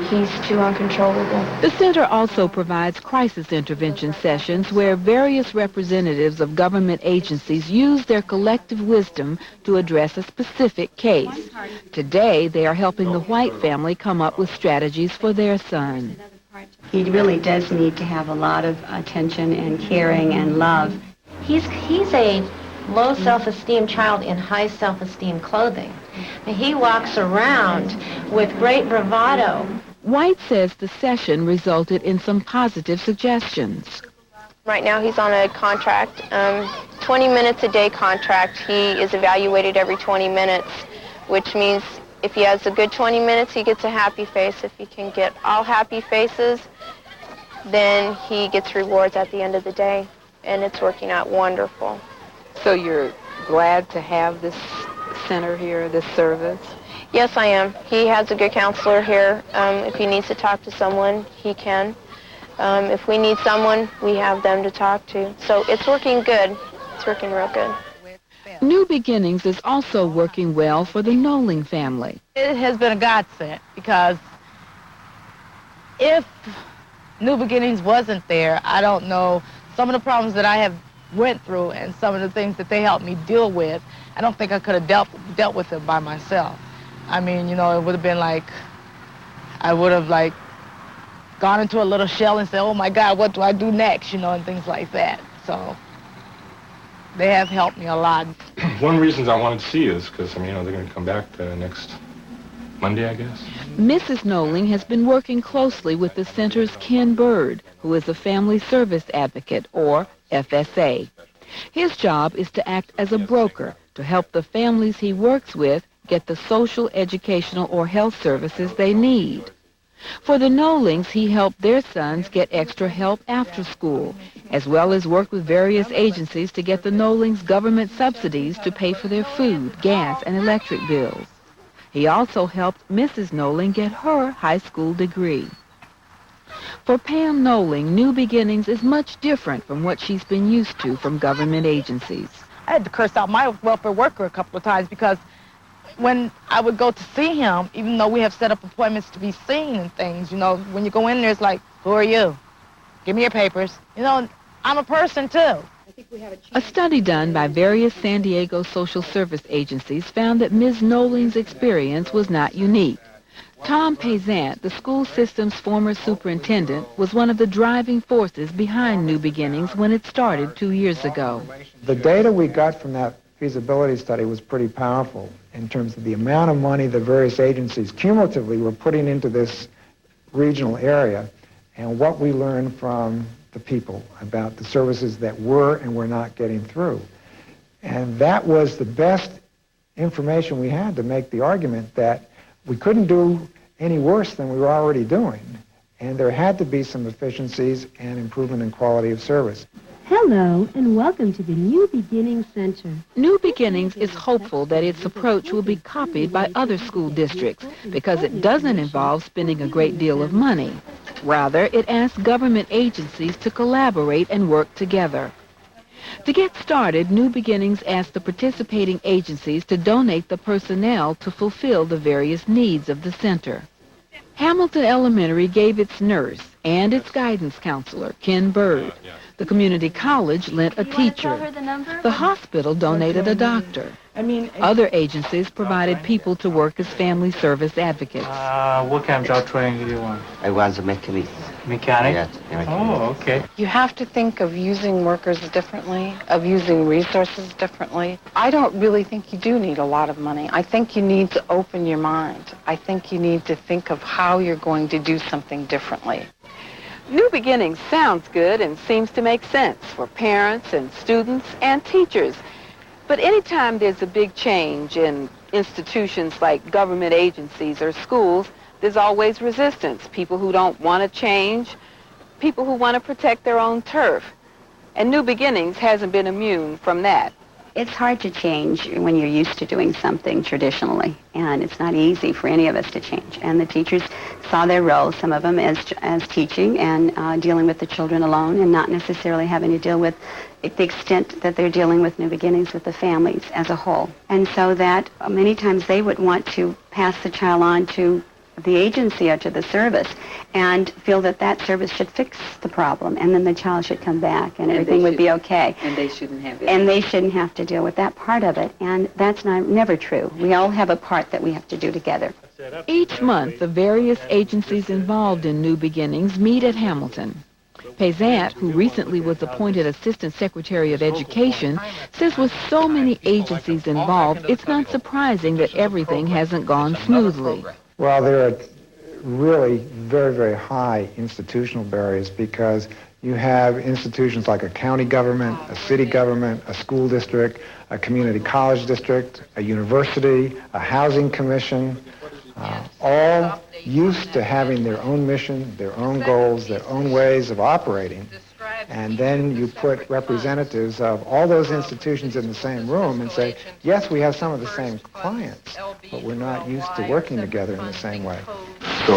He's too uncontrollable. The center also provides crisis intervention sessions where various representatives of government agencies use their collective wisdom to address a specific case. Today, they are helping the White family come up with strategies for their son. He really does need to have a lot of attention and caring and love. He's a low self-esteem child in high self-esteem clothing. He walks around with great bravado. White says the session resulted in some positive suggestions. Right now he's on a contract, 20 minutes a day contract. He is evaluated every 20 minutes, which means if he has a good 20 minutes, he gets a happy face. If he can get all happy faces, then he gets rewards at the end of the day, and it's working out wonderful. So you're glad to have this center here, this service? Yes, I am. He has a good counselor here. If he needs to talk to someone, he can. If we need someone, we have them to talk to. So it's working good. It's working real good. New Beginnings is also working well for the Noling family. It has been a godsend because if New Beginnings wasn't there, I don't know, some of the problems that I have went through and some of the things that they helped me deal with, I don't think I could have dealt with them by myself. I mean, you know, it would have been like, I would have like gone into a little shell and said, oh my God, what do I do next, you know, and things like that. So they have helped me a lot. One of the reasons I wanted to see you is because, I mean, you know, they're going to come back next Monday, I guess. Mrs. Knowling has been working closely with the center's Ken Bird, who is a family service advocate, or FSA. His job is to act as a broker to help the families he works with get the social, educational, or health services they need. For the Knowlings, he helped their sons get extra help after school, as well as work with various agencies to get the Knowlings government subsidies to pay for their food, gas, and electric bills. He also helped Mrs. Knowling get her high school degree. For Pam Knowling, New Beginnings is much different from what she's been used to from government agencies. I had to curse out my welfare worker a couple of times because when I would go to see him, even though we have set up appointments to be seen and things, you know, when you go in there, it's like, who are you? Give me your papers. You know, I'm a person, too. A study done by various San Diego social service agencies found that Ms. Knowling's experience was not unique. Tom Pezant, the school system's former superintendent, was one of the driving forces behind New Beginnings when it started 2 years ago. The data we got from that feasibility study was pretty powerful in terms of the amount of money the various agencies cumulatively were putting into this regional area and what we learned from the people about the services that were and were not getting through. And that was the best information we had to make the argument that we couldn't do any worse than we were already doing, and there had to be some efficiencies and improvement in quality of service. Hello, and welcome to the New Beginnings Center. New Beginnings is hopeful that its approach will be copied by other school districts because it doesn't involve spending a great deal of money. Rather, it asks government agencies to collaborate and work together. To get started, New Beginnings asks the participating agencies to donate the personnel to fulfill the various needs of the center. Hamilton Elementary gave its nurse and its guidance counselor, Ken Bird. The community college lent a teacher. The hospital donated a doctor. Other agencies provided people to work as family service advocates. What kind of job training do you want? I was a mechanic. Mechanic? Yes. Oh, okay. You have to think of using workers differently, of using resources differently. I don't really think you do need a lot of money. I think you need to open your mind. I think you need to think of how you're going to do something differently. New Beginnings sounds good and seems to make sense for parents and students and teachers. But anytime there's a big change in institutions like government agencies or schools, there's always resistance. People who don't want to change, people who want to protect their own turf. And New Beginnings hasn't been immune from that. It's hard to change when you're used to doing something traditionally, and it's not easy for any of us to change. And the teachers saw their role, some of them as teaching and dealing with the children alone and not necessarily having to deal with the extent that they're dealing with New Beginnings with the families as a whole. And so that many times they would want to pass the child on to the agency or to the service and feel that that service should fix the problem, and then the child should come back and everything would be okay. And they shouldn't have it. And they shouldn't have to deal with that part of it, and that's never true. We all have a part that we have to do together. Each month, the various agencies involved in New Beginnings meet at Hamilton. Pezant, who recently was appointed Assistant Secretary of Education, says with so many agencies involved, it's not surprising that everything hasn't gone smoothly. Well, there are really very, very high institutional barriers because you have institutions like a county government, a city government, a school district, a community college district, a university, a housing commission, all used to having their own mission, their own goals, their own ways of operating. And then you put representatives of all those institutions in the same room and say, yes, we have some of the same clients, but we're not used to working together in the same way. So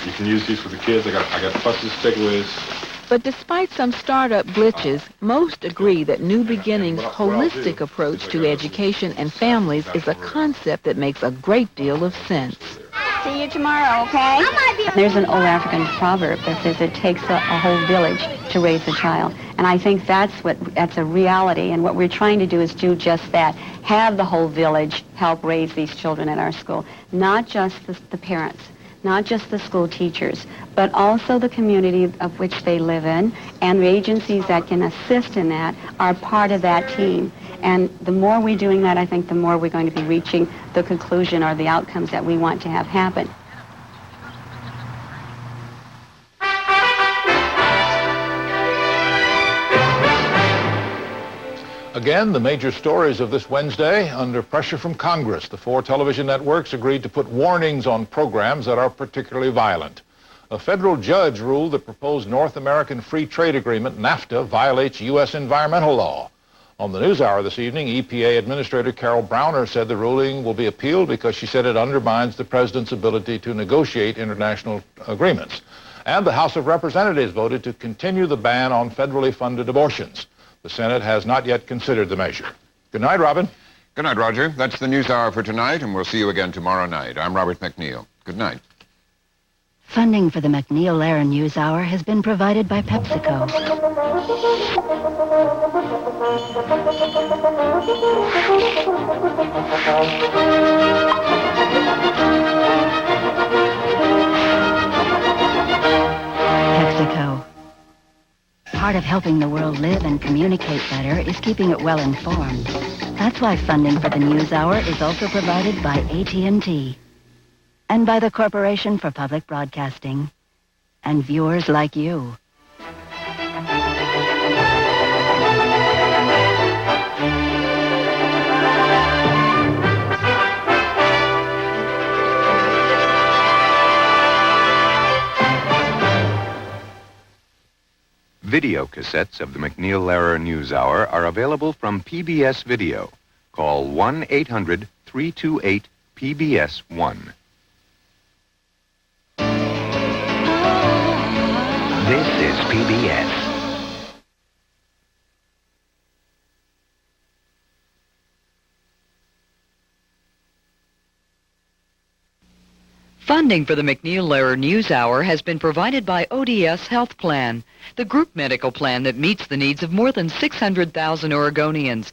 you can use these for the kids. I got buses, takeaways. But despite some startup glitches, most agree that New Beginnings' holistic approach to education and families is a concept that makes a great deal of sense. See you tomorrow, okay? There's an old African proverb that says it takes a whole village to raise a child. And I think that's a reality, and what we're trying to do is do just that. Have the whole village help raise these children at our school, not just the parents, not just the school teachers, but also the community of which they live in, and the agencies that can assist in that are part of that team. And the more we're doing that, I think the more we're going to be reaching the conclusion or the outcomes that we want to have happen. Again, the major stories of this Wednesday. Under pressure from Congress, the 4 television networks agreed to put warnings on programs that are particularly violent. A federal judge ruled the proposed North American Free Trade Agreement, NAFTA, violates U.S. environmental law. On the NewsHour this evening, EPA Administrator Carol Browner said the ruling will be appealed because she said it undermines the president's ability to negotiate international agreements. And the House of Representatives voted to continue the ban on federally funded abortions. The Senate has not yet considered the measure. Good night, Robin. Good night, Roger. That's the NewsHour for tonight, and we'll see you again tomorrow night. I'm Robert MacNeil. Good night. Funding for the MacNeil-Lehrer NewsHour has been provided by PepsiCo. PepsiCo. Part of helping the world live and communicate better is keeping it well informed. That's why funding for the NewsHour is also provided by AT&T and by the Corporation for Public Broadcasting and viewers like you. Video cassettes of the MacNeil-Lehrer NewsHour are available from PBS Video. Call 1-800-328-PBS-1. This is PBS. Funding for the MacNeil-Lehrer NewsHour has been provided by ODS Health Plan, the group medical plan that meets the needs of more than 600,000 Oregonians.